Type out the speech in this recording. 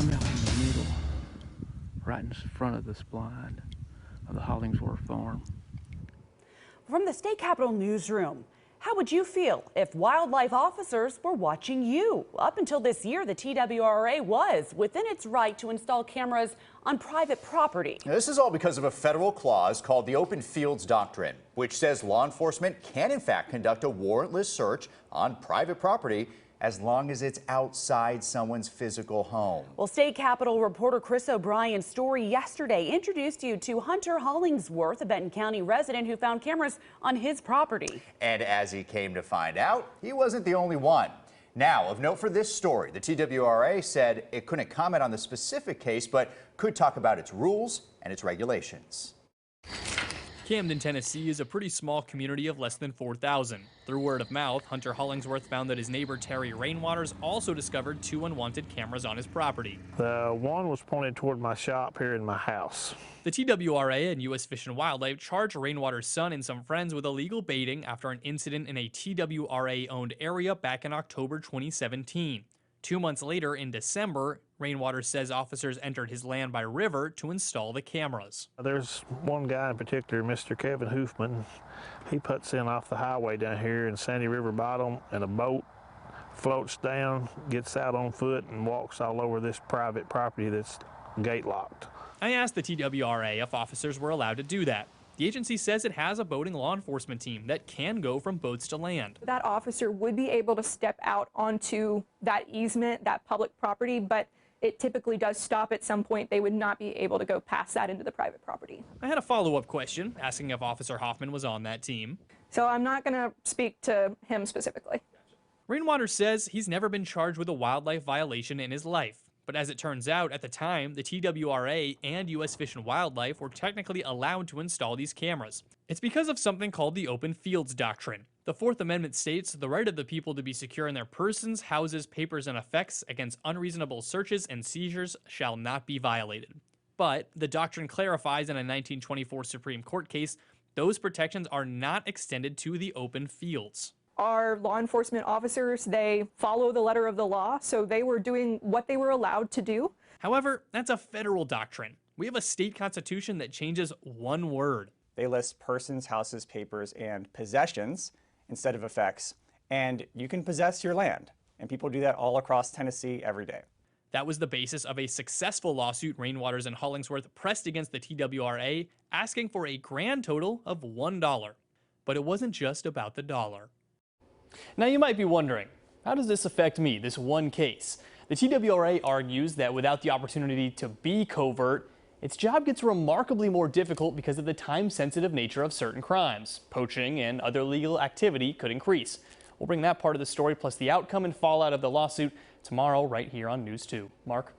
I'm out in the middle, right in front of the spline of the Hollingsworth farm. From the State Capitol newsroom, how would you feel if wildlife officers were watching you? Up until this year, the TWRA was within its right to install cameras on private property. Now, this is all because of a federal clause called the Open Fields Doctrine, which says law enforcement can in fact conduct a warrantless search on private property as long as it's outside someone's physical home. Well, State Capitol reporter Chris O'Brien's story yesterday introduced you to Hunter Hollingsworth, a Benton County resident who found cameras on his property. And as he came to find out, he wasn't the only one. Now, of note for this story, the TWRA said it couldn't comment on the specific case, but could talk about its rules and its regulations. Camden, Tennessee is a pretty small community of less than 4,000. Through word of mouth, Hunter Hollingsworth found that his neighbor Terry Rainwaters also discovered 2 unwanted cameras on his property. The one was pointed toward my shop here in my house. The TWRA and U.S. Fish and Wildlife charged Rainwater's son and some friends with illegal baiting after an incident in a TWRA-owned area back in October 2017. 2 months later, in December, Rainwaters says officers entered his land by river to install the cameras. There's one guy in particular, Mr. Kevin Hoofman. He puts in off the highway down here in Sandy River bottom, and a boat floats down, gets out on foot, and walks all over this private property that's gate locked. I asked the TWRA if officers were allowed to do that. The agency says it has a boating law enforcement team that can go from boats to land. That officer would be able to step out onto that easement, that public property, but it typically does stop at some point. They would not be able to go past that into the private property. I had a follow-up question, asking if Officer Hoffman was on that team. So I'm not going to speak to him specifically. Rainwater says he's never been charged with a wildlife violation in his life. But as it turns out, at the time, the TWRA and U.S. Fish and Wildlife were technically allowed to install these cameras. It's because of something called the Open Fields Doctrine. The Fourth Amendment states the right of the people to be secure in their persons, houses, papers, and effects against unreasonable searches and seizures shall not be violated. But the doctrine clarifies in a 1924 Supreme Court case, those protections are not extended to the open fields. Our law enforcement officers, they follow the letter of the law, so they were doing what they were allowed to do. However, that's a federal doctrine. We have a state constitution that changes one word. They list persons, houses, papers, and possessions instead of effects, and you can possess your land. And people do that all across Tennessee every day. That was the basis of a successful lawsuit Rainwaters and Hollingsworth pressed against the TWRA, asking for a grand total of $1. But it wasn't just about the dollar. Now you might be wondering, how does this affect me, this one case? The TWRA argues that without the opportunity to be covert, its job gets remarkably more difficult because of the time-sensitive nature of certain crimes. Poaching and other legal activity could increase. We'll bring that part of the story plus the outcome and fallout of the lawsuit tomorrow right here on News 2. Mark?